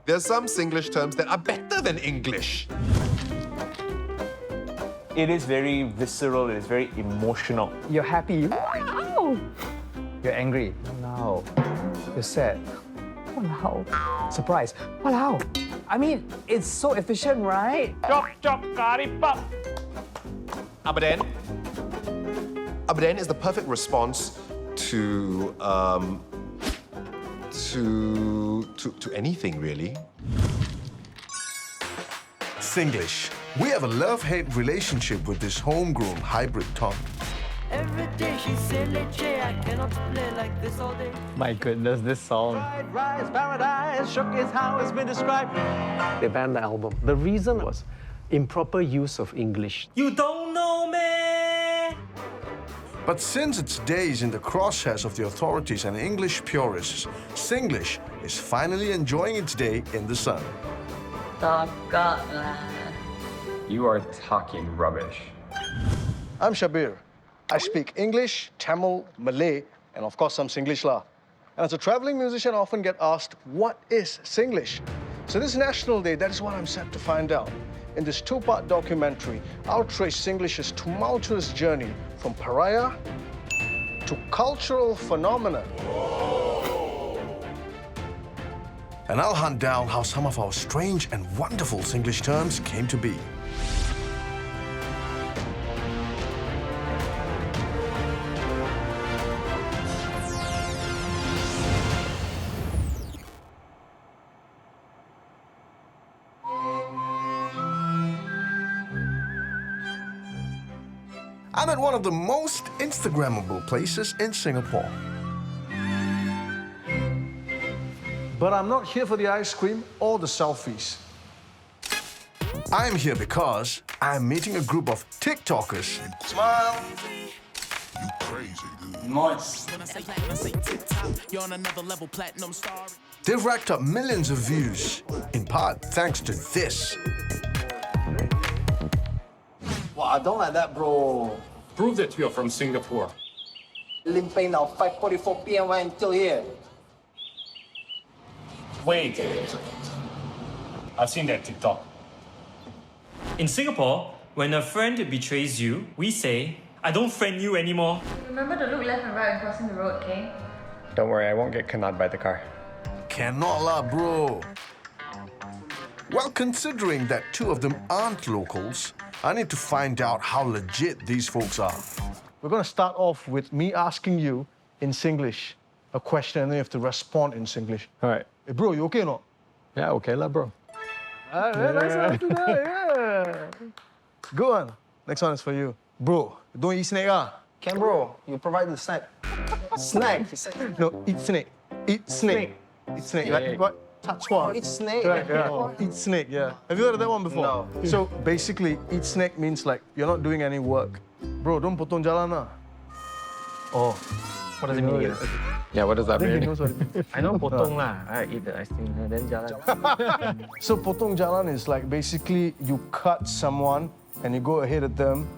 There are some Singlish terms that are better than English. It is very visceral, it is very emotional. You're happy. Wow. You're angry. Wow. You're sad. Wow. Surprise. Wow. I mean, it's so efficient, right? Chop, chop, curry pop. Abadan. Abadan is the perfect response to anything, really. Singlish. We have a love-hate relationship with this homegrown hybrid tongue. Every day she said, legit, I cannot play like this all day. My goodness, this song. Rise, paradise, shook is how it's been described. They banned the album. The reason was improper use of English. You don't know me. But since its days in the crosshairs of the authorities and English purists, Singlish is finally enjoying its day in the sun. You are talking rubbish. I'm Shabir. I speak English, Tamil, Malay, and of course some Singlish lah. And as a traveling musician, I often get asked, what is Singlish? So this National Day, that is what I'm set to find out. In this two-part documentary, I'll trace Singlish's tumultuous journey from pariah to cultural phenomenon. And I'll hunt down how some of our strange and wonderful Singlish terms came to be. I'm at one of the most Instagrammable places in Singapore. But I'm not here for the ice cream or the selfies. I'm here because I'm meeting a group of TikTokers. Smile. You crazy, dude. Nice. You're on another level, platinum star. They've racked up millions of views, in part thanks to this. Wow, I don't like that, bro. Prove that you're from Singapore. Limping now, 5:44 p.m. right until here. Wait. I've seen that TikTok. In Singapore, when a friend betrays you, we say, I don't friend you anymore. Remember to look left and right when crossing the road, okay? Don't worry, I won't get canned by the car. Cannot lah, bro. Well, considering that two of them aren't locals, I need to find out how legit these folks are. We're going to start off with me asking you in Singlish a question, and then you have to respond in Singlish. All right. Hey, bro, you okay or not? Yeah, okay lah, bro. Nice one to that, yeah. Good one. Next one is for you. Bro, don't eat snake, ah? Can, bro. You provide the snack. Snack? No, eat snake. Eat snake. Eat snake. Like what? Tatwa. Eat snake? Right, yeah. Eat snake, yeah. Have you heard of that one before? No. So basically, eat snake means like you're not doing any work. Bro, don't potong jalan lah. Oh, what does it mean? Yeah, what does that I think he mean? knows what it means. I know potong lah. I eat the ice cream and then jalan. So potong jalan is like basically you cut someone and you go ahead of them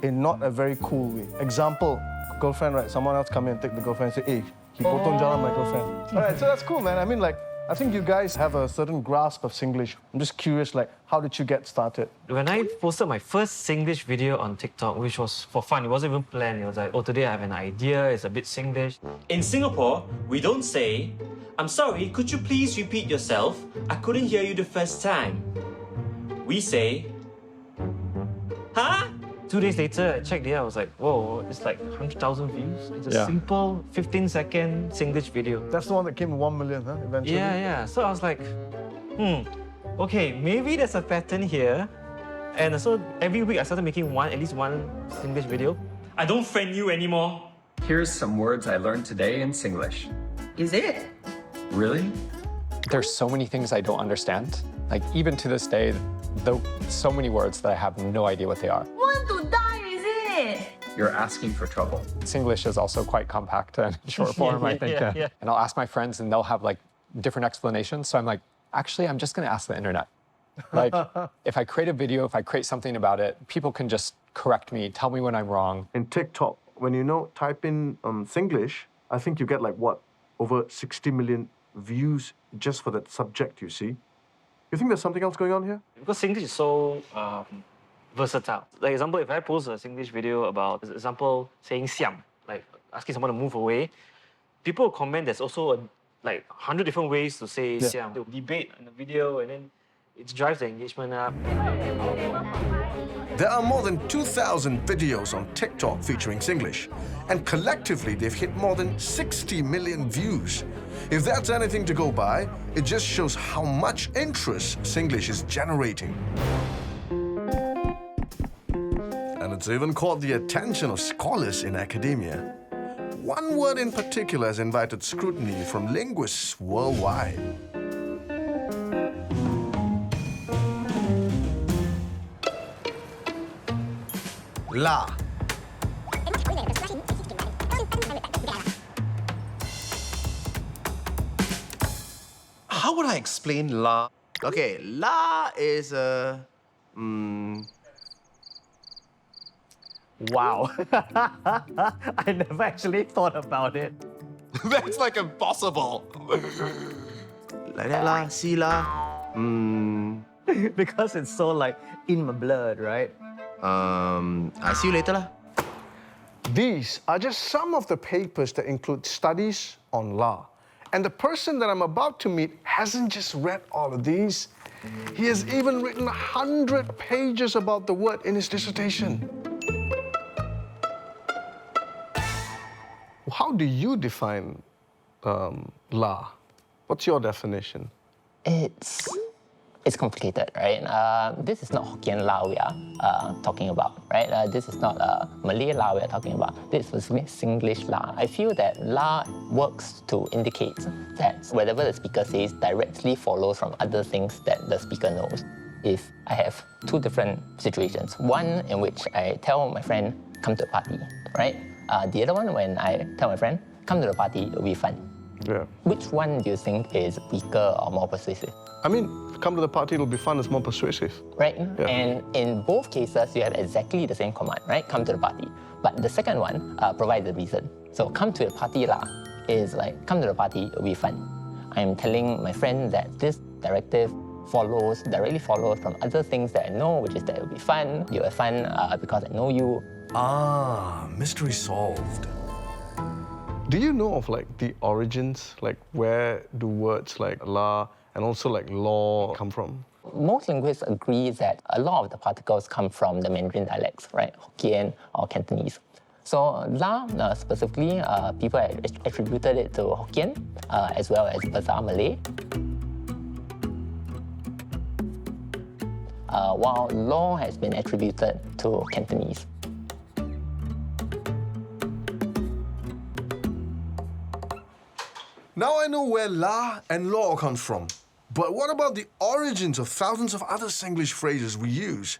in not a very cool way. Example, girlfriend, right? Someone else come in and take the girlfriend and say, hey, he potong jalan my girlfriend. All right, so that's cool, man. I mean, like, I think you guys have a certain grasp of Singlish. I'm just curious, like, how did you get started? When I posted my first Singlish video on TikTok, which was for fun, it wasn't even planned. It was like, oh, today I have an idea, it's a bit Singlish. In Singapore, we don't say, I'm sorry, could you please repeat yourself? I couldn't hear you the first time. We say, huh? 2 days later, I checked it out, I was like, whoa, it's like 100,000 views. It's a simple 15-second Singlish video. That's the one that came to 1 million, huh, eventually? Yeah. So I was like, okay, maybe there's a pattern here. And so every week I started making at least one Singlish video. I don't friend you anymore. Here's some words I learned today in Singlish. Is it? Really? There's so many things I don't understand. Like, even to this day, so many words that I have no idea what they are. Want to die, is it? You're asking for trouble. Singlish is also quite compact and short form, I think. Yeah. And I'll ask my friends and they'll have like different explanations. So I'm like, actually, I'm just gonna ask the internet. Like, if I create a video, if I create something about it, people can just correct me, tell me when I'm wrong. In TikTok, when you type in Singlish, I think you get like what? Over 60 million views just for that subject, you see. You think there's something else going on here? Because Singlish is so versatile. Like example, if I post a Singlish video about, example, saying siam, like asking someone to move away, people will comment there's also like 100 different ways to say siam. They'll debate in the video and then it drives the engagement up. There are more than 2,000 videos on TikTok featuring Singlish, and collectively they've hit more than 60 million views. If that's anything to go by, it just shows how much interest Singlish is generating. And it's even caught the attention of scholars in academia. One word in particular has invited scrutiny from linguists worldwide. La. How would I explain la? Okay, la is a... Wow. I never actually thought about it. That's like impossible. like that la, see la. Because it's so like in my blood, right? I see you later lah. These are just some of the papers that include studies on la. And the person that I'm about to meet hasn't just read all of these. He has even written 100 pages about the word in his dissertation. How do you define la? What's your definition? It's complicated, right? This is not Hokkien la we are talking about, right? This is not Malay la we are talking about. This was Singlish la. I feel that la works to indicate that whatever the speaker says directly follows from other things that the speaker knows. If I have two different situations, one in which I tell my friend, come to the party, right? The other one when I tell my friend, come to the party, it'll be fun. Yeah. Which one do you think is weaker or more persuasive? I mean, come to the party, it'll be fun, it's more persuasive. Right? Yeah. And in both cases, you have exactly the same command, right? Come to the party. But the second one provides the reason. So come to the party lah is like, come to the party, it'll be fun. I'm telling my friend that this directive directly follows from other things that I know, which is that it'll be fun, you'll have fun because I know you. Ah, mystery solved. Do you know of like the origins? Like where do words like la and also like law come from? Most linguists agree that a lot of the particles come from the Mandarin dialects, right? Hokkien or Cantonese. So la, specifically, people have attributed it to Hokkien as well as Bazaar Malay. While law has been attributed to Cantonese. Now I know where la and law comes from. But what about the origins of thousands of other Singlish phrases we use?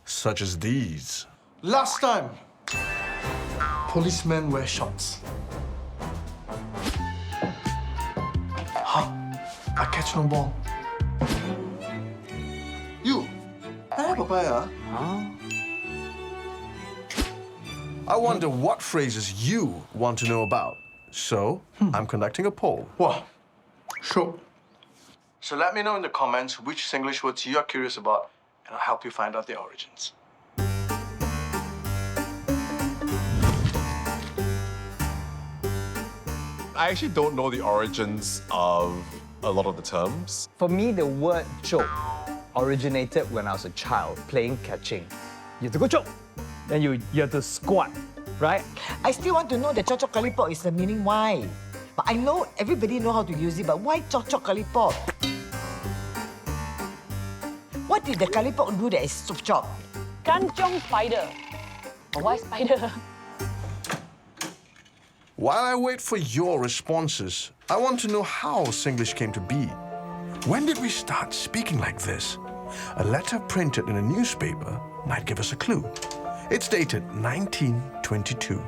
Such as these. Last time, policemen wear shorts. Huh? I catch no ball. You, hey papaya. I wonder what phrases you want to know about. So, I'm conducting a poll. Wow, sure. So let me know in the comments which Singlish words you're curious about, and I'll help you find out their origins. I actually don't know the origins of a lot of the terms. For me, the word choke originated when I was a child playing catching. You have to go choke, then you have to squat, right? I still want to know the chok chok kalipok is the meaning why. But I know everybody know how to use it, but why chok chok kalipok? What did the kalipok do that is chop chop? Kanchong spider. Why spider? While I wait for your responses, I want to know how Singlish came to be. When did we start speaking like this? A letter printed in a newspaper might give us a clue. It's dated 1922.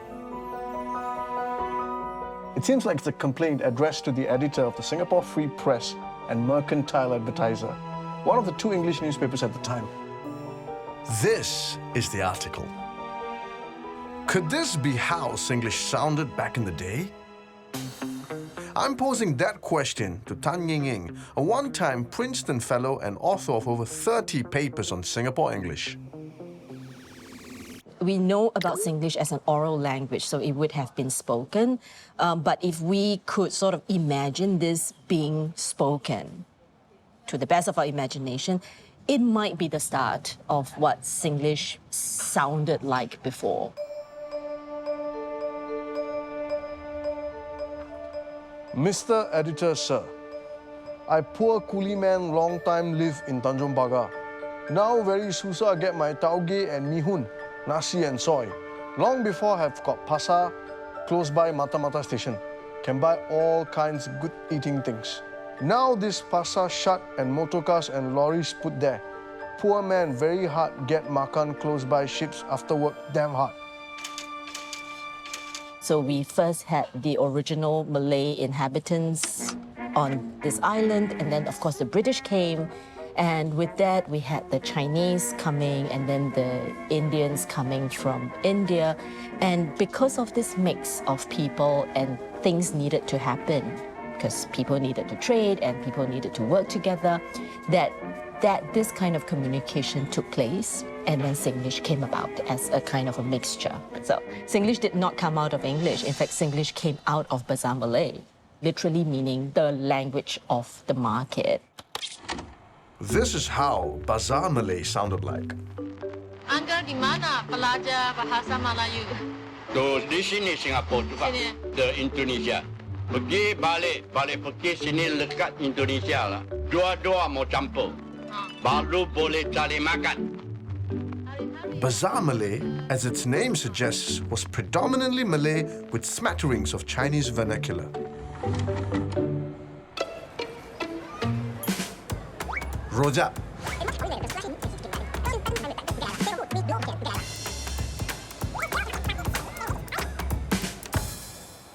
It seems like it's a complaint addressed to the editor of the Singapore Free Press and Mercantile Advertiser, one of the two English newspapers at the time. This is the article. Could this be how Singlish sounded back in the day? I'm posing that question to Tan Ying Ying, a one-time Princeton Fellow and author of over 30 papers on Singapore English. We know about Singlish as an oral language, so it would have been spoken. But if we could sort of imagine this being spoken to the best of our imagination, it might be the start of what Singlish sounded like before. Mr. Editor, sir, I poor coolie man long time live in Tanjong Pagar. Now very susah get my tauge and mihun, nasi and soy. Long before have got pasar close by Mata-Mata station. Can buy all kinds good eating things. Now this pasar shut and motorcars and lorries put there. Poor man very hard get makan close by ships after work, damn hard. So we first had the original Malay inhabitants on this island, and then of course the British came, and with that we had the Chinese coming, and then the Indians coming from India. And because of this mix of people and things needed to happen, because people needed to trade and people needed to work together, that this kind of communication took place, and then Singlish came about as a kind of a mixture. So Singlish did not come out of English. In fact, Singlish came out of Bahasa Malay, literally meaning the language of the market. This is how Bazaar Malay sounded like. Anda di mana pelajar bahasa Melayu? Tuh di sini Singapura juga. Di Indonesia. Pergi balik pergi sini dekat Indonesia lah. Dua-dua mau campur. Baru boleh cari makan. Bazaar Malay, as its name suggests, was predominantly Malay with smatterings of Chinese vernacular. Rojak.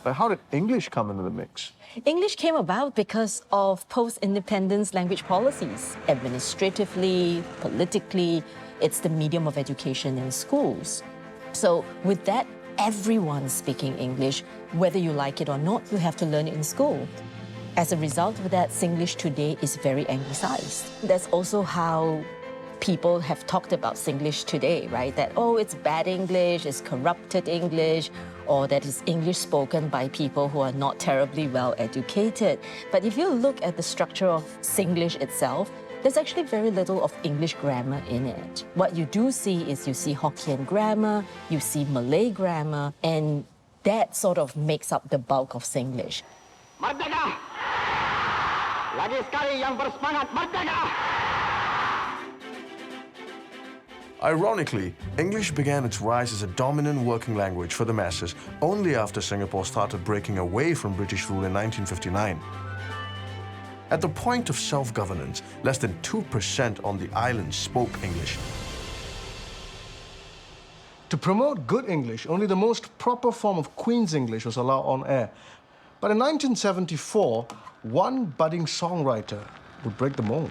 But how did English come into the mix? English came about because of post-independence language policies. Administratively, politically, it's the medium of education in schools. So with that, everyone's speaking English. Whether you like it or not, you have to learn it in school. As a result of that, Singlish today is very anglicized. That's also how people have talked about Singlish today, right? That, oh, it's bad English, it's corrupted English, or that is English spoken by people who are not terribly well educated. But if you look at the structure of Singlish itself, there's actually very little of English grammar in it. What you do see is you see Hokkien grammar, you see Malay grammar, and that sort of makes up the bulk of Singlish. Merdeka! Lagi sekali yang bersemangat merdeka! Ironically, English began its rise as a dominant working language for the masses only after Singapore started breaking away from British rule in 1959. At the point of self-governance, less than 2% on the island spoke English. To promote good English, only the most proper form of Queen's English was allowed on air. But in 1974, one budding songwriter would break the mold.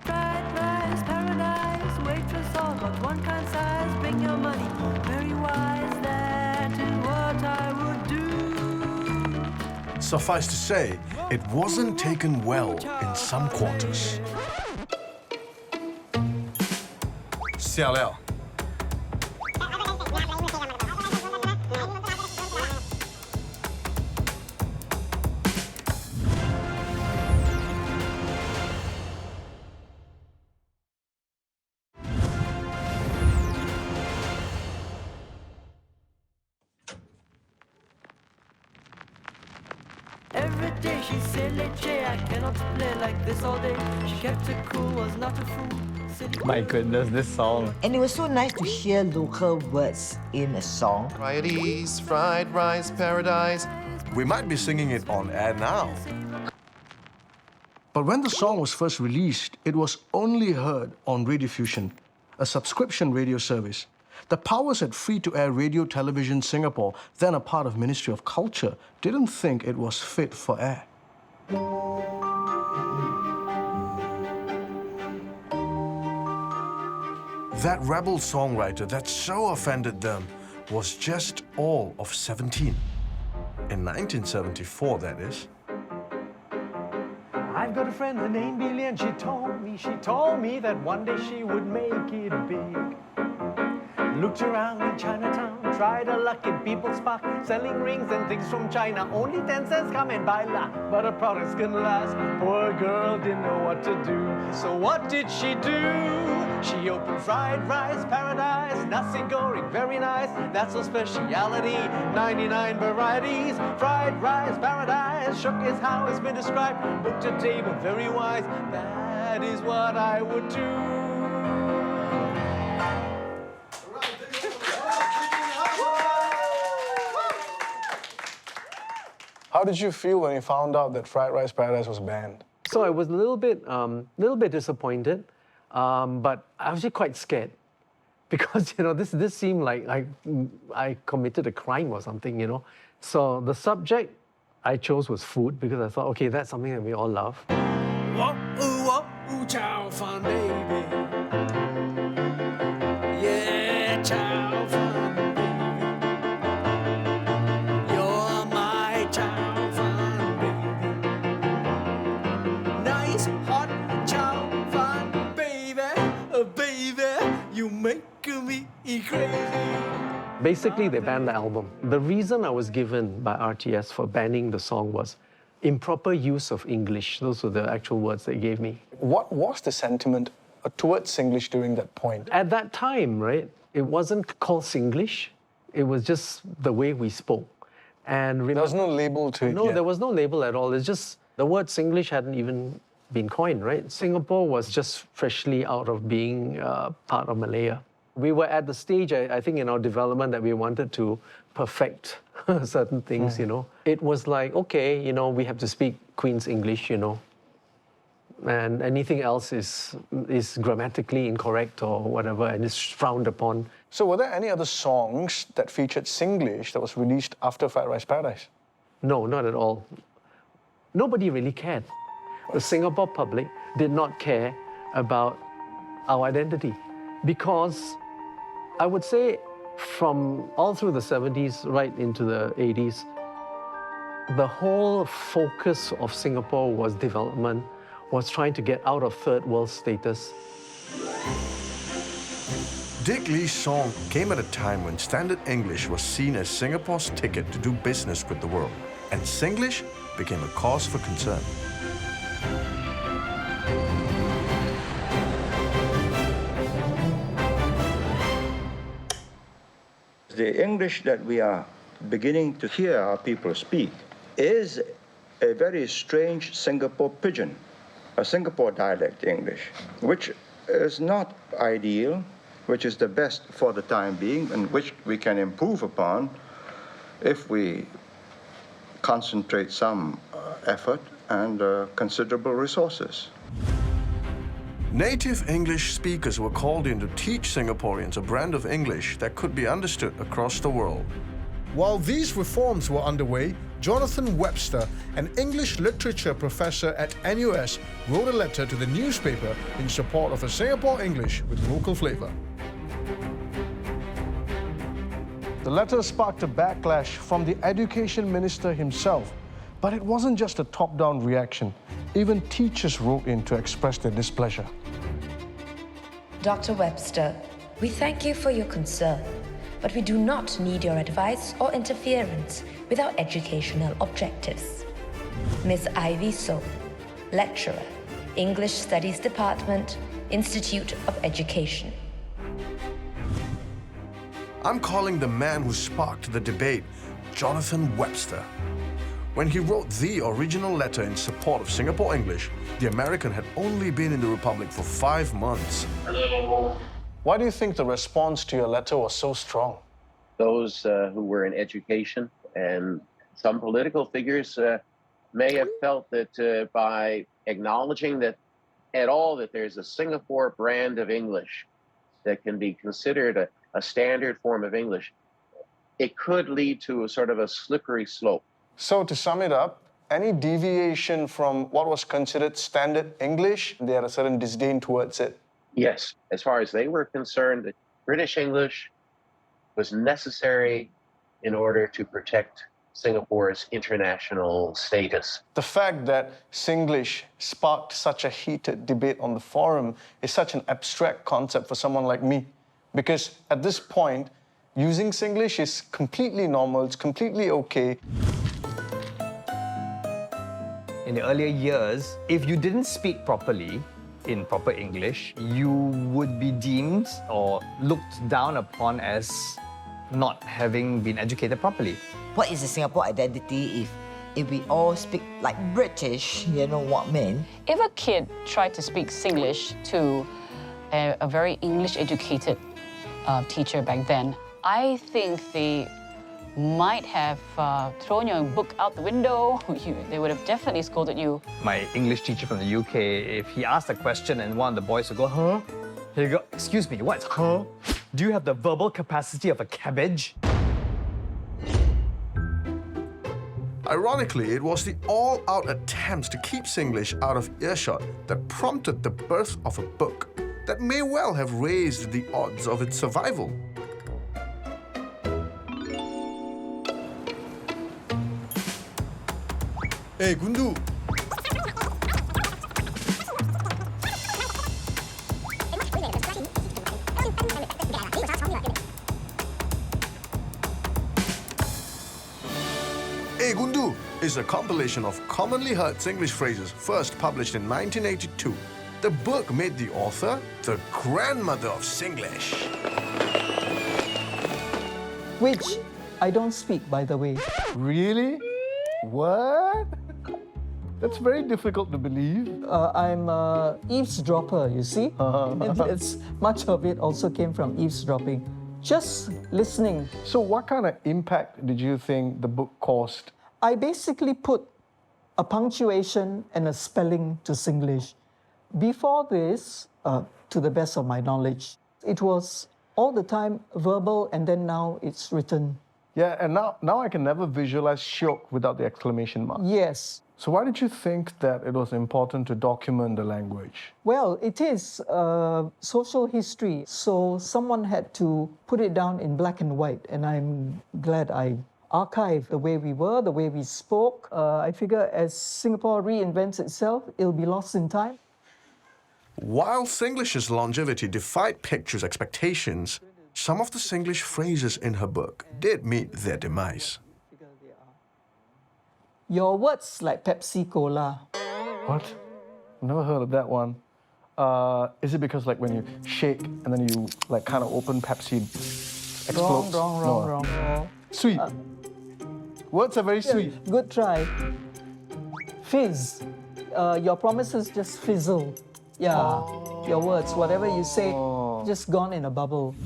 Fried rice, paradise, waitress, all but one kind size. Bring your money, very wise. That is what I would do. Suffice to say, it wasn't taken well in some quarters. Xiao Liao. Every day she said, "Jay, I cannot play like this all day." She kept it cool, was not a fool. My goodness, this song. And it was so nice to hear local words in a song. Varieties, fried rice, paradise. We might be singing it on air now. But when the song was first released, it was only heard on Radiofusion, a subscription radio service. The powers at free-to-air Radio Television Singapore, then a part of Ministry of Culture, didn't think it was fit for air. That rebel songwriter that so offended them was just all of 17. In 1974, that is. I've got a friend, her name Billy, and she told me that one day she would make it big. Looked around in Chinatown, tried her luck in People's Park, selling rings and things from China. Only 10 cents come and buy la, but her products couldn't last. Poor girl didn't know what to do. So what did she do? She opened Fried Rice Paradise, nasi goreng, very nice. That's her speciality, 99 varieties. Fried Rice Paradise, shook is how it's been described. Booked a table, very wise. That is what I would do. How did you feel when you found out that Fried Rice Paradise was banned? So I was a little bit disappointed, but I was just quite scared because this seemed like I committed a crime or something, So the subject I chose was food because I thought, okay, that's something that we all love. Chow fun, baby. Yeah, chow fun, baby. You're my chow fun, baby. Nice hot chow fun, baby. Baby, you make me crazy. Basically, they banned the album. The reason I was given by RTS for banning the song was improper use of English. Those were the actual words they gave me. What was the sentiment towards Singlish during that point? At that time, right, it wasn't called Singlish. It was just the way we spoke. And there was no label to it No, yet. there was no label at all. It's just the word Singlish hadn't even been coined, right? Singapore was just freshly out of being part of Malaya. We were at the stage, I think, in our development that we wanted to perfect certain things, It was like, okay, we have to speak Queen's English, and anything else is grammatically incorrect or whatever, and is frowned upon. So were there any other songs that featured Singlish that was released after Fried Rice Paradise? No, not at all. Nobody really cared. The Singapore public did not care about our identity because I would say from all through the 70s right into the 80s, the whole focus of Singapore was development, was trying to get out of third world status. Dick Lee's song came at a time when Standard English was seen as Singapore's ticket to do business with the world, and Singlish became a cause for concern. The English that we are beginning to hear our people speak is a very strange Singapore pidgin, a Singapore dialect English, which is not ideal, which is the best for the time being, and which we can improve upon if we concentrate some effort and considerable resources. Native English speakers were called in to teach Singaporeans a brand of English that could be understood across the world. While these reforms were underway, Jonathan Webster, an English literature professor at NUS, wrote a letter to the newspaper in support of a Singapore English with local flavor. The letter sparked a backlash from the education minister himself, but it wasn't just a top-down reaction. Even teachers wrote in to express their displeasure. Dr. Webster, we thank you for your concern, but we do not need your advice or interference with our educational objectives. Ms. Ivy So, Lecturer, English Studies Department, Institute of Education. I'm calling the man who sparked the debate, Jonathan Webster. When he wrote the original letter in support of Singapore English, the American had only been in the Republic for 5 months. Why do you think the response to your letter was so strong? Those who were in education and some political figures may have felt that by acknowledging that that there's a Singapore brand of English that can be considered a standard form of English, it could lead to a sort of a slippery slope. So to sum it up, any deviation from what was considered standard English, they had a certain disdain towards it. Yes, as far as they were concerned, British English was necessary in order to protect Singapore's international status. The fact that Singlish sparked such a heated debate on the forum is such an abstract concept for someone like me. Because at this point, using Singlish is completely normal, it's completely okay. In the earlier years, if you didn't speak properly in proper English, you would be deemed or looked down upon as not having been educated properly. What is the Singapore identity if we all speak like British, you know what I mean? If a kid tried to speak Singlish to a very English-educated teacher back then, I think they might have thrown your book out the window. They would have definitely scolded you. My English teacher from the UK, if he asked a question and one of the boys would go, huh? He'd go, excuse me, what's huh? Do you have the verbal capacity of a cabbage? Ironically, it was the all-out attempts to keep Singlish out of earshot that prompted the birth of a book that may well have raised the odds of its survival. Hey, Gundu. Hey Gundu is a compilation of commonly heard Singlish phrases first published in 1982. The book made the author the grandmother of Singlish. Which I don't speak, by the way. Really? What? That's very difficult to believe. I'm an eavesdropper, you see? Much of it also came from eavesdropping. Just listening. So what kind of impact did you think the book caused? I basically put a punctuation and a spelling to Singlish. Before this, to the best of my knowledge, it was all the time verbal, and then now it's written. Yeah, and now I can never visualize shiok without the exclamation mark. Yes. So why did you think that it was important to document the language? Well, it is social history, so someone had to put it down in black and white, and I'm glad I archived the way we were, the way we spoke. I figure as Singapore reinvents itself, it'll be lost in time. While Singlish's longevity defied pictures' expectations, some of the Singlish phrases in her book did meet their demise. Your words like Pepsi Cola. What? Never heard of that one. Is it because like when you shake and then you like kind of open Pepsi, explodes? Wrong. Sweet. Words are very sweet. Good try. Fizz. Your promises just fizzle. Yeah, your words, whatever you say, just gone in a bubble.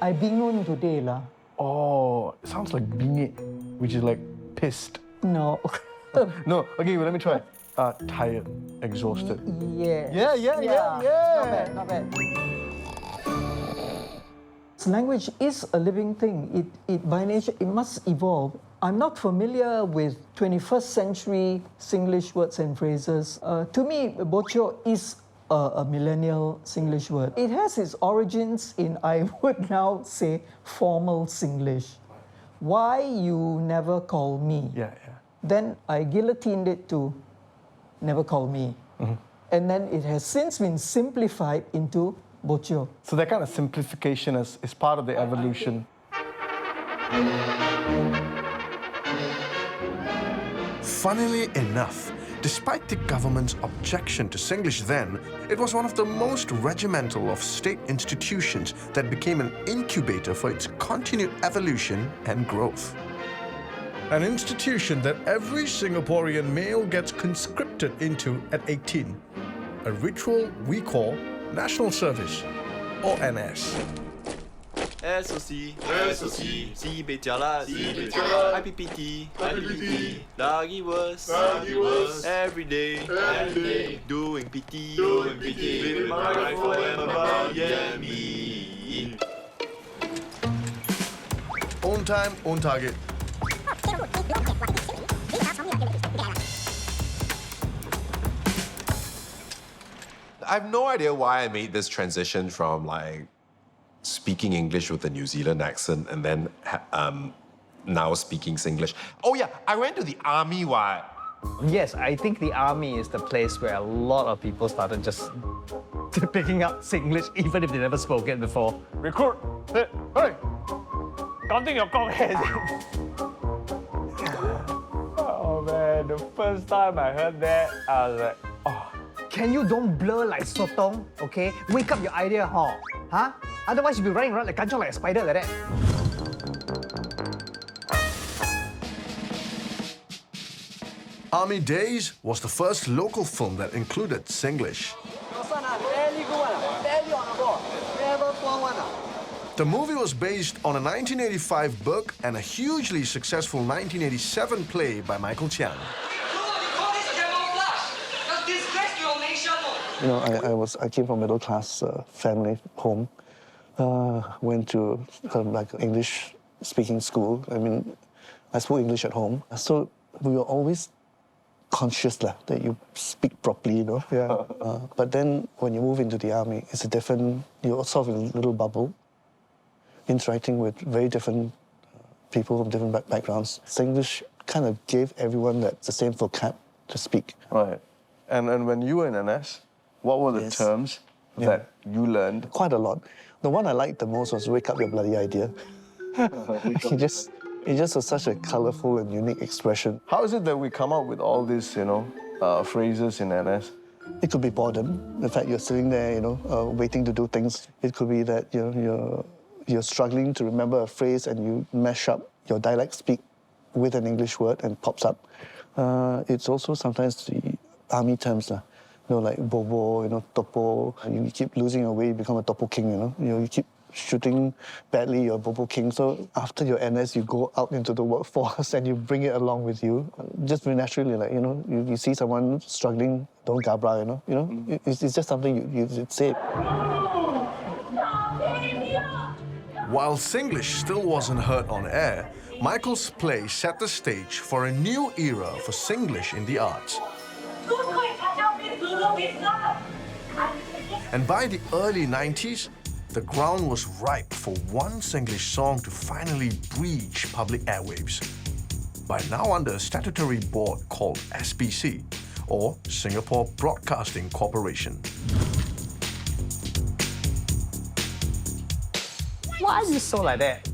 I bingun today lah. Oh, it sounds like bingit, which is like pissed. No. No, okay, well, let me try. Tired, exhausted. Yeah. Yeah. Not bad. Language is a living thing. It by nature, it must evolve. I'm not familiar with 21st century Singlish words and phrases. To me, bocho is a millennial Singlish word. It has its origins in, I would now say, formal Singlish. Why you never call me? Yeah. Then I guillotined it to never call me. Mm-hmm. And then it has since been simplified into bocho. So that kind of simplification is part of the evolution. Funnily enough, despite the government's objection to Singlish then, it was one of the most regimental of state institutions that became an incubator for its continued evolution and growth. An institution that every Singaporean male gets conscripted into at 18. A ritual we call National Service, or NS. SOC, sibei jalan, IPPT, lagi worse, every day, doing PT, with my rifle and my me. Own time, own target. I have no idea why I made this transition from like speaking English with a New Zealand accent and then now speaking Singlish. Oh yeah, I went to the army. Why? Yes, I think the army is the place where a lot of people started just picking up Singlish, even if they never spoke it before. Recruit! Hey! Counting your cock hairs. Oh man, the first time I heard that, I was like, oh. Can you don't blur like sotong, okay? Wake up your idea, huh? Otherwise you'll be running around like kanchong like a spider like that. Army Days was the first local film that included Singlish. The movie was based on a 1985 book and a hugely successful 1987 play by Michael Chiang. You know, I came from a middle class family home. Went to like English speaking school. I mean, I spoke English at home. So we were always conscious that you speak properly, you know. Yeah. But then when you move into the army, it's a different. You're sort of in a little bubble, interacting with very different people from different backgrounds. Singlish kind of gave everyone the same vocab to speak. Right. And when you were in NS, what were the terms that you learned? Quite a lot. The one I liked the most was "wake up your bloody idea." It just was such a colourful and unique expression. How is it that we come up with all these, phrases in NS? It could be boredom. In fact, you're sitting there, waiting to do things. It could be that you're struggling to remember a phrase and you mash up your dialect speak with an English word and pops up. It's also sometimes the army terms, like bobo, topo. You keep losing your way, you become a topo king, you keep shooting badly, you're a bobo king. So after your NS, you go out into the workforce and you bring it along with you. Just very naturally, you see someone struggling, don't gabra, It's just something you say. While Singlish still wasn't heard on air, Michael's play set the stage for a new era for Singlish in the arts. And by the early 90s, the ground was ripe for one Singlish song to finally breach public airwaves. By now under a statutory board called SBC, or Singapore Broadcasting Corporation. Why are you so like that?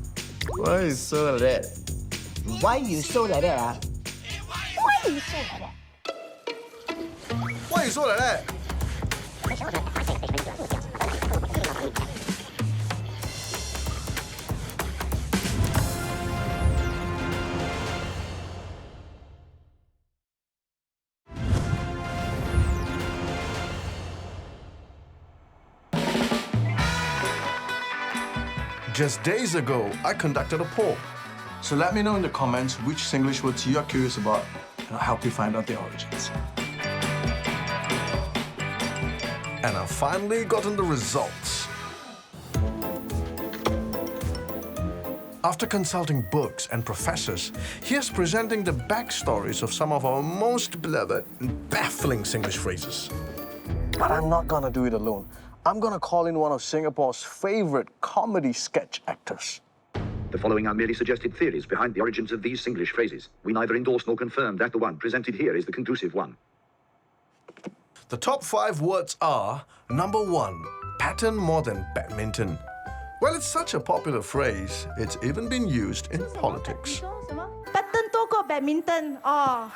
Why is so like that? Why you so like that? Why you so like that? Why you so like that? Just days ago, I conducted a poll. So let me know in the comments which Singlish words you are curious about, and I'll help you find out their origins. And I've finally gotten the results. After consulting books and professors, here's presenting the backstories of some of our most beloved and baffling Singlish phrases. But I'm not gonna do it alone. I'm gonna call in one of Singapore's favorite comedy sketch actors. The following are merely suggested theories behind the origins of these Singlish phrases. We neither endorse nor confirm that the one presented here is the conclusive one. The top 5 words are: number 1, pattern more than badminton. Well, it's such a popular phrase, it's even been used in politics. Pattern 多过 badminton 哦。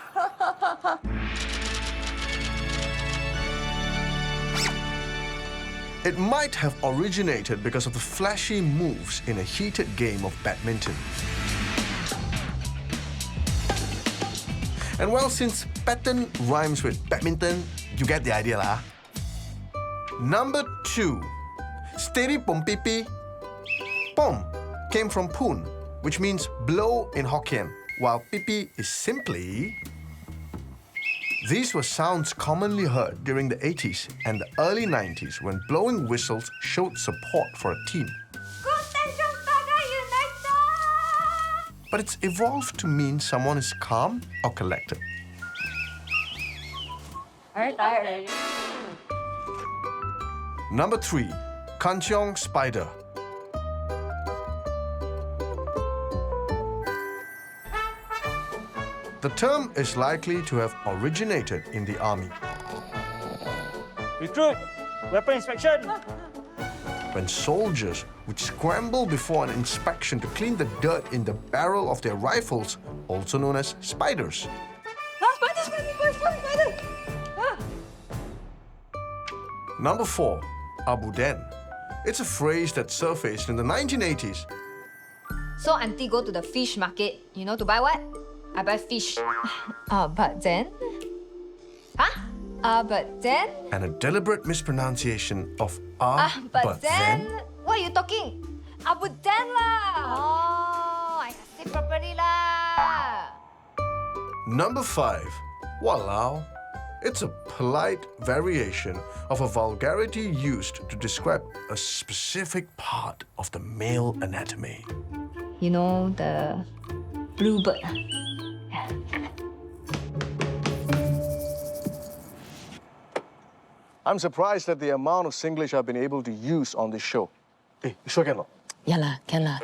It might have originated because of the flashy moves in a heated game of badminton. And well, since pattern rhymes with badminton, you get the idea lah. Number 2, steady pom pipi. Pom came from poon, which means blow in Hokkien, while pipi is simply... These were sounds commonly heard during the 80s and the early 90s when blowing whistles showed support for a team. But it's evolved to mean someone is calm or collected. Very tired already. Number 3, kancheong spider. The term is likely to have originated in the army. Recruit! Weapon inspection! When soldiers would scramble before an inspection to clean the dirt in the barrel of their rifles, also known as spiders. Number 4, Abu Den. It's a phrase that surfaced in the 1980s. So auntie go to the fish market, you know, to buy what? I buy fish. But then? Huh? But then? And a deliberate mispronunciation of but then? What are you talking? But then lah! Oh, I say properly lah! Number 5, Walao. It's a polite variation of a vulgarity used to describe a specific part of the male anatomy. You know, the bluebird. I'm surprised at the amount of Singlish I've been able to use on this show. Hey, you sure can not? Yeah lah, can lah.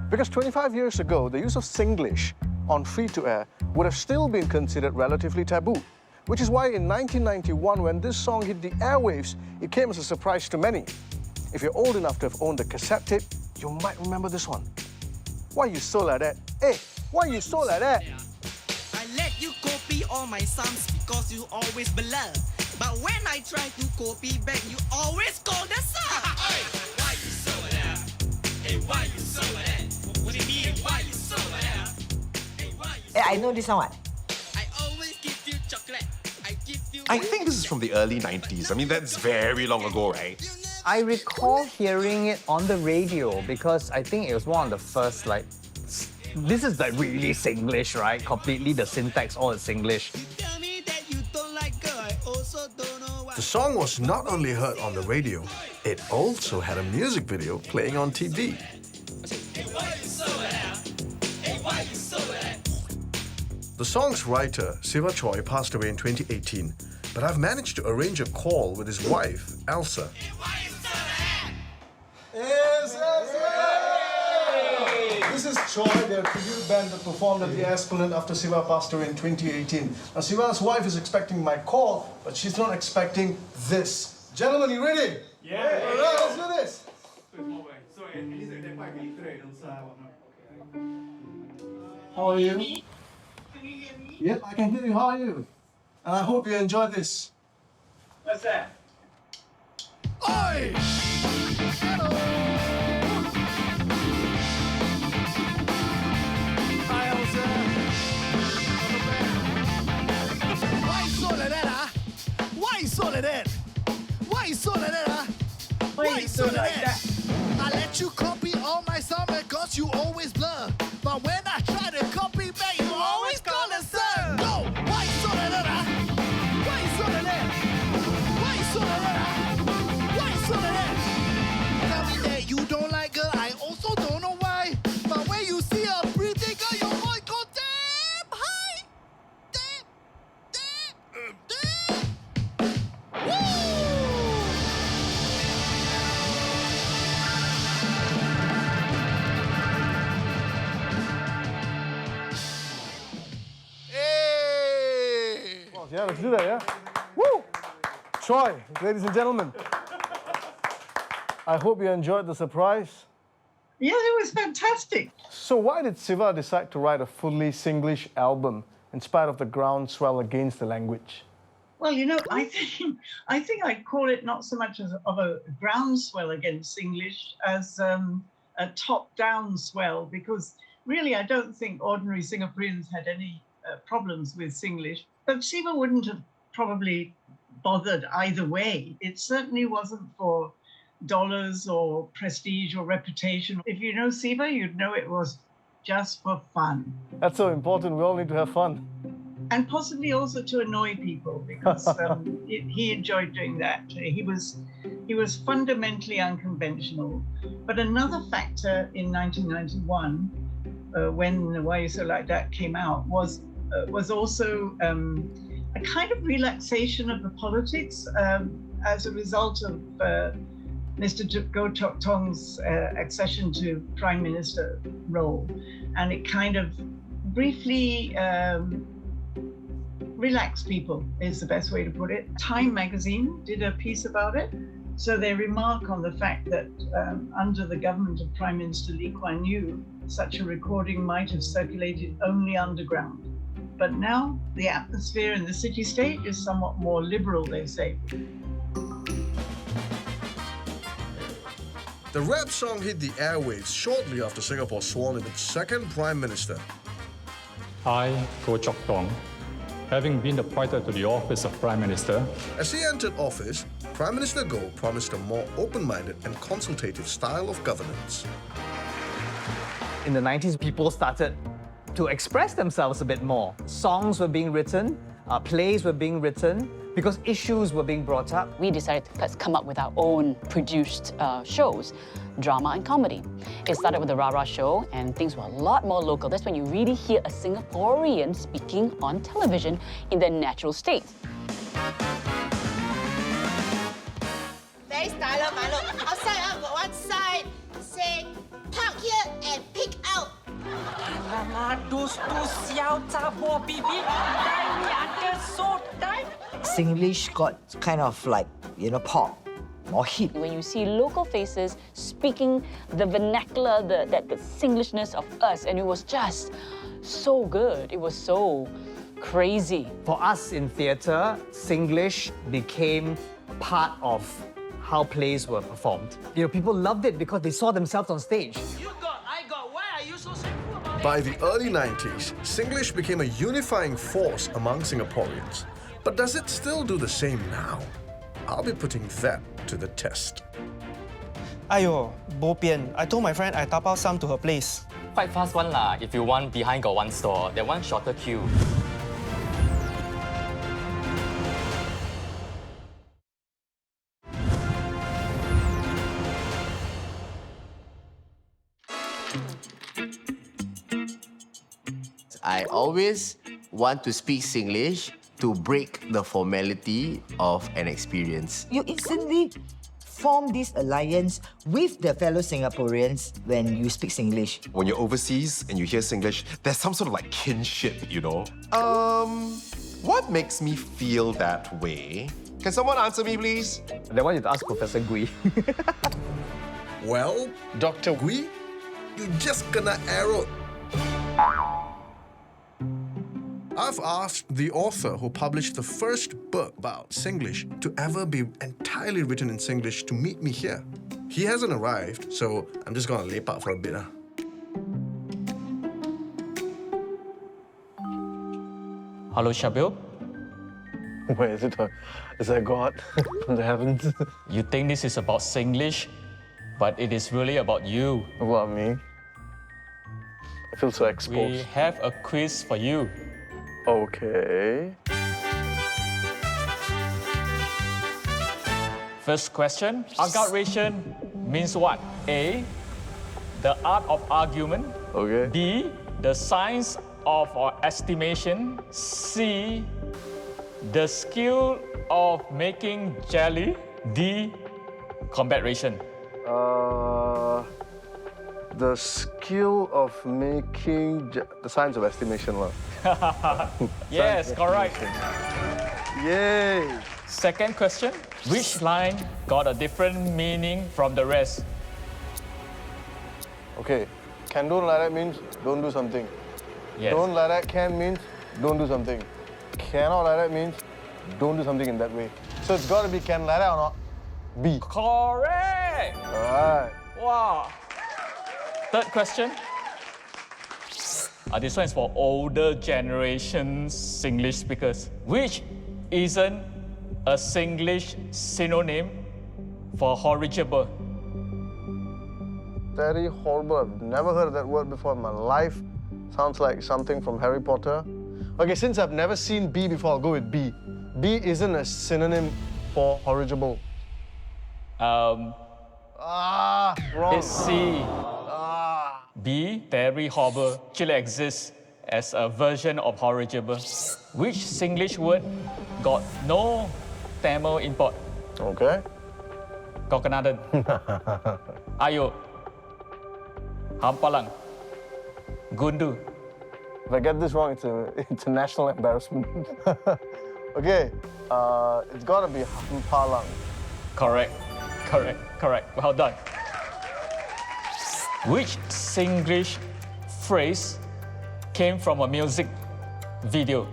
Because 25 years ago, the use of Singlish on free-to-air would have still been considered relatively taboo. Which is why in 1991, when this song hit the airwaves, it came as a surprise to many. If you're old enough to have owned a cassette tape, you might remember this one. Why you so like that? Hey, why you so like that? I let you copy all my songs because you always blur. But when I try to copy back, you always call the song. Hey, why you so like that? Hey, why you so like that? What do you mean? Why you so like that? Hey, why you so I know this one. I always give you chocolate. I give you. I think this is from the early 90s. I mean, that's very long ago, right? I recall hearing it on the radio because I think it was one of the first, like, this is like really Singlish, right? Completely the syntax, all is Singlish. The song was not only heard on the radio, it also had a music video playing on TV. The song's writer, Siva Choy, passed away in 2018, but I've managed to arrange a call with his wife, Elsa. This is Choy, the tribute band that performed at the Esplanade after Siva passed away in 2018. Now, Siva's wife is expecting my call, but she's not expecting this. Gentlemen, you ready? Yeah! All right, let's do this. How are you? Yep, I can hear you. How are you? And I hope you enjoy this. What's that? Oi! Why so like that, huh? Why so like that? Why so like that, huh? Why so like that? I let you copy all my songs because you always blur. But when I try to copy back, you always call a song. Go! Why so like that, huh? Why so like that? Why so like that, huh? Why so like that? Tell me that you don't like her, I also don't know why. But when you see a pretty girl, your voice goes damn high. Yeah, let's do that, yeah? Woo! Choy, ladies and gentlemen. I hope you enjoyed the surprise. Yeah, it was fantastic. So why did Siva decide to write a fully Singlish album in spite of the groundswell against the language? Well, you know, I think I'd call it not so much as of a groundswell against English as a top-down swell, because really I don't think ordinary Singaporeans had any problems with Singlish. But Siva wouldn't have probably bothered either way. It certainly wasn't for dollars or prestige or reputation. If you know Siva, you'd know it was just for fun. That's so important. We all need to have fun. And possibly also to annoy people, because he enjoyed doing that. He was fundamentally unconventional. But another factor in 1991, when Why You So Like That came out, was also a kind of relaxation of the politics as a result of Mr. Goh Chok Tong's accession to Prime Minister role. And it kind of briefly relax people is the best way to put it. Time magazine did a piece about it. So they remark on the fact that under the government of Prime Minister Lee Kuan Yew, such a recording might have circulated only underground. But now the atmosphere in the city-state is somewhat more liberal, they say. The rap song hit the airwaves shortly after Singapore sworn in its second Prime Minister. I, Goh Chok Tong, having been appointed to the office of Prime Minister. As he entered office, Prime Minister Goh promised a more open-minded and consultative style of governance. In the 90s, people started to express themselves a bit more. Songs were being written, plays were being written, because issues were being brought up. We decided let's come up with our own produced shows, drama and comedy. It started with the Rara show and things were a lot more local. That's when you really hear a Singaporean speaking on television in their natural state. Very stylish, my look. Outside, I've got one side. Say, park here and pick out. Singlish got kind of like, pop, more hip. When you see local faces speaking the vernacular, the Singlishness of us, and it was just so good. It was so crazy. For us in theatre, Singlish became part of how plays were performed. People loved it because they saw themselves on stage. By the early 90s, Singlish became a unifying force among Singaporeans. But does it still do the same now? I'll be putting that to the test. Ayo, bo pian. I told my friend I tapao some to her place. Quite fast one lah. If you want behind got one store, that one shorter queue. I always want to speak Singlish to break the formality of an experience. You instantly form this alliance with the fellow Singaporeans when you speak Singlish. When you're overseas and you hear Singlish, there's some sort of like kinship, What makes me feel that way? Can someone answer me, please? That one you have to ask Professor Gwee. Well, Dr. Gwee, you just gonna arrow. I've asked the author who published the first book about Singlish to ever be entirely written in Singlish to meet me here. He hasn't arrived, so I'm just gonna leap out for a bit. Hello, Shabir. Wait, is that God from the heavens? You think this is about Singlish, but it is really about you. About me? I feel so exposed. We have a quiz for you. Okay. First question, argumentation means what? A, the art of argument. Okay. B, the science of estimation. C, the skill of making jelly. D, combat-ration. The skill of making the science of estimation. Yes, correct. Yay! Second question, which line got a different meaning from the rest? Okay, can don't like that means don't do something. Yes. Don't like that can means don't do something. Cannot like that means don't do something in that way. So it's got to be can like that or not? B. Correct! All right. Wow. Third question. This one is for older generation Singlish speakers. Which isn't a Singlish synonym for horrible? Very horrible. I've never heard that word before in my life. Sounds like something from Harry Potter. Okay, since I've never seen B before, I'll go with B. B isn't a synonym for horrible. Wrong. It's C. B, very horrible, actually exists as a version of horrible. Which Singlish word got no Tamil import? Okay. Kokanadan. Ayo. Hampalang. Gundu. If I get this wrong, it's a national embarrassment. Okay, it's gotta be Palang. Correct. Well done. Which Singlish phrase came from a music video?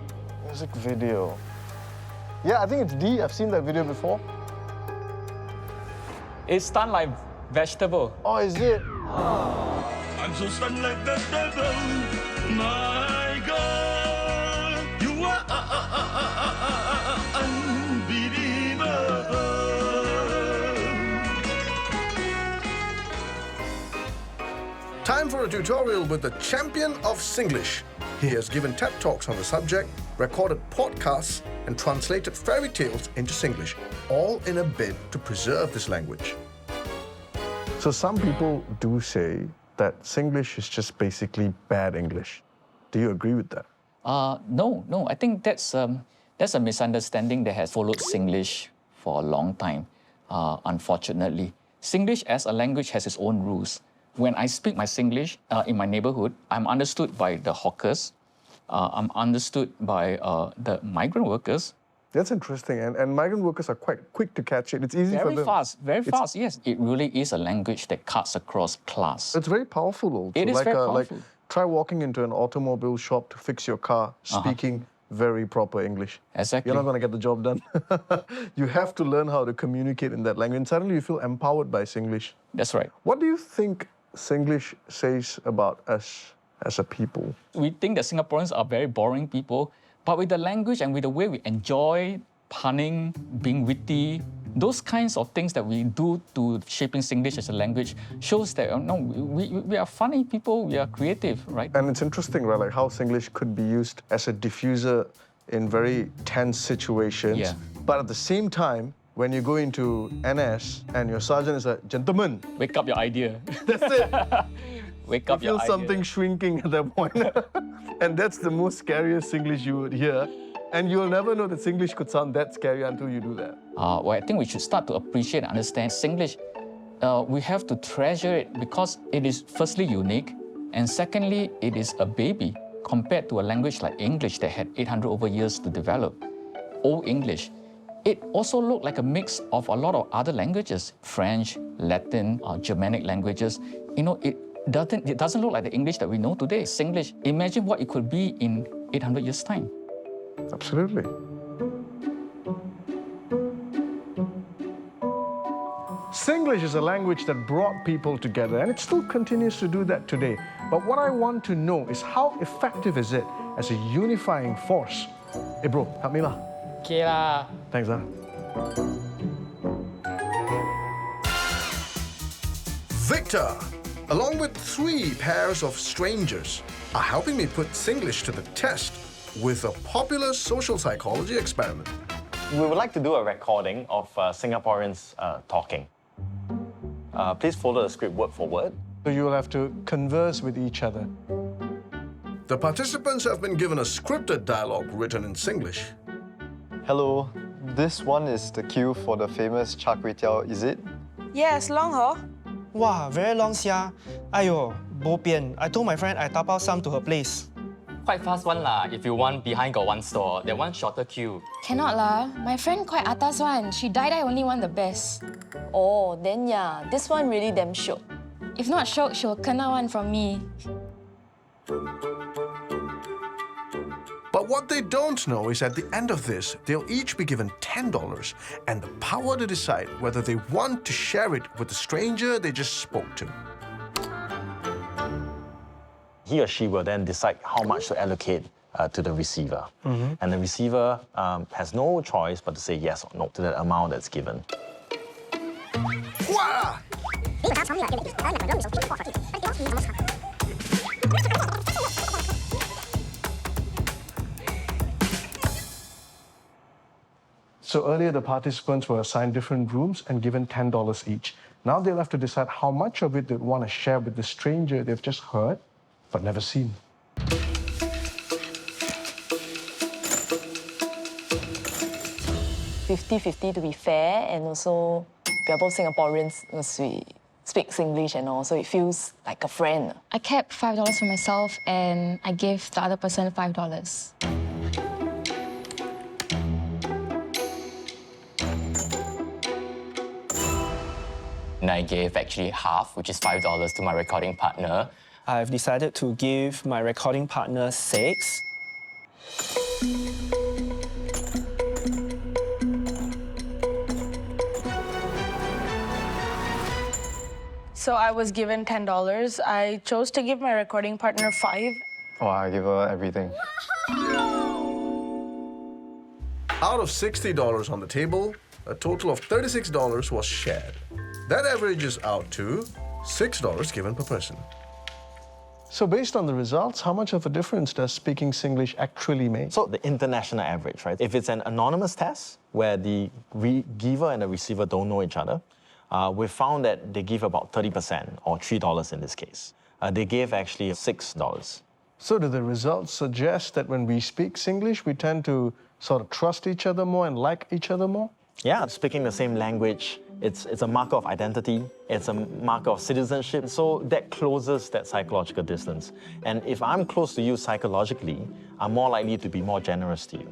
Music video. Yeah, I think it's D. I've seen that video before. It's stunned like vegetable. Oh, is it? I'm so stunned like vegetable. My God, you are unbelievable. Time for a tutorial with the champion of Singlish. He has given TED Talks on the subject, recorded podcasts, and translated fairy tales into Singlish, all in a bid to preserve this language. So some people do say that Singlish is just basically bad English. Do you agree with that? No. I think that's a misunderstanding that has followed Singlish for a long time, unfortunately. Singlish as a language has its own rules. When I speak my Singlish in my neighborhood, I'm understood by the hawkers, I'm understood by the migrant workers. That's interesting. And migrant workers are quite quick to catch it. It's easy for them. Very fast, yes. It really is a language that cuts across class. It's very powerful also. It is very powerful. Like, try walking into an automobile shop to fix your car, speaking very proper English. Exactly. You're not going to get the job done. You have to learn how to communicate in that language. And suddenly you feel empowered by Singlish. That's right. What do you think Singlish says about us as a people? We think that Singaporeans are very boring people, but with the language and with the way we enjoy punning, being witty, those kinds of things that we do to shaping Singlish as a language shows that we are funny people, we are creative, right? And it's interesting, right? Like how Singlish could be used as a diffuser in very tense situations. Yeah. But at the same time, when you go into NS and your sergeant is a gentleman. Wake up your idea. That's it. Wake up your idea. You feel something shrinking at that point. And that's the most scariest Singlish you would hear. And you'll never know that Singlish could sound that scary until you do that. Well, I think we should start to appreciate and understand Singlish. We have to treasure it because it is firstly unique, and secondly, it is a baby compared to a language like English that had 800 over years to develop. Old English. It also looked like a mix of a lot of other languages, French, Latin, Germanic languages. You know, it doesn't look like the English that we know today. Singlish, imagine what it could be in 800 years' time. Absolutely. Singlish is a language that brought people together, and it still continues to do that today. But what I want to know is how effective is it as a unifying force? Hey bro, help me lah. Okay lah. Thanks lah. Victor, along with 3 pairs of strangers, are helping me put Singlish to the test with a popular social psychology experiment. We would like to do a recording of Singaporeans talking. Please follow the script word for word. So you will have to converse with each other. The participants have been given a scripted dialogue written in Singlish. Hello, this one is the queue for the famous char kway teow, is it? Yes, long hor? Wow, very long sia. Ayo, bo pian. I told my friend I tapao some to her place. Quite fast one lah. If you want, behind got one store. That one shorter queue. Cannot lah. My friend quite atas one. She die only want the best. Oh, then yeah, this one really damn shiok. If not shiok, she'll kena one from me. But what they don't know is at the end of this, they'll each be given $10 and the power to decide whether they want to share it with the stranger they just spoke to. He or she will then decide how much to allocate to the receiver. And the receiver has no choice but to say yes or no to the amount that's given. So earlier, the participants were assigned different rooms and given $10 each. Now they'll have to decide how much of it they want to share with the stranger they've just heard, but never seen. 50-50 to be fair, and also we are both Singaporeans, must we speak Singlish and all, so it feels like a friend. I kept $5 for myself and I gave the other person $5. And I gave actually half, which is $5 to my recording partner. I've decided to give my recording partner 6. So I was given $10. I chose to give my recording partner 5. Oh, I give her everything. Out of $60 on the table, a total of $36 was shared. That averages out to $6 given per person. So based on the results, how much of a difference does speaking Singlish actually make? So the international average, right? If it's an anonymous test where the giver and the receiver don't know each other, we found that they give about 30%, or $3 in this case. They gave actually $6. So do the results suggest that when we speak Singlish, we tend to sort of trust each other more and like each other more? Yeah, speaking the same language, it's a marker of identity, it's a marker of citizenship, so that closes that psychological distance. And if I'm close to you psychologically, I'm more likely to be more generous to you.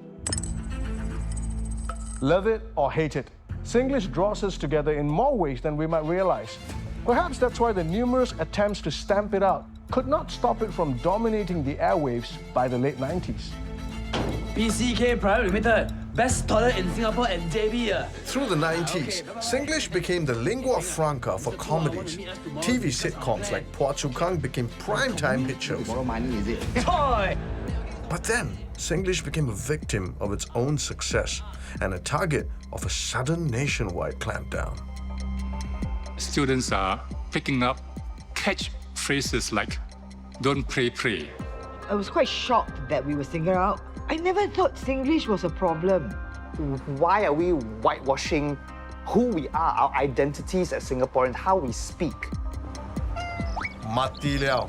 Love it or hate it, Singlish draws us together in more ways than we might realize. Perhaps that's why the numerous attempts to stamp it out could not stop it from dominating the airwaves by the late 90s. BCK Private Limited, best toilet in Singapore and JB. Through the 90s, Singlish became the lingua franca for comedies. TV sitcoms like Phua Chu Kang became prime-time hit shows. Choy! But then, Singlish became a victim of its own success and a target of a sudden nationwide clampdown. Students are picking up catch phrases like, don't pray, pray. I was quite shocked that we were singled out. I never thought Singlish was a problem. Why are we whitewashing who we are, our identities as Singaporeans, how we speak? Mati liao.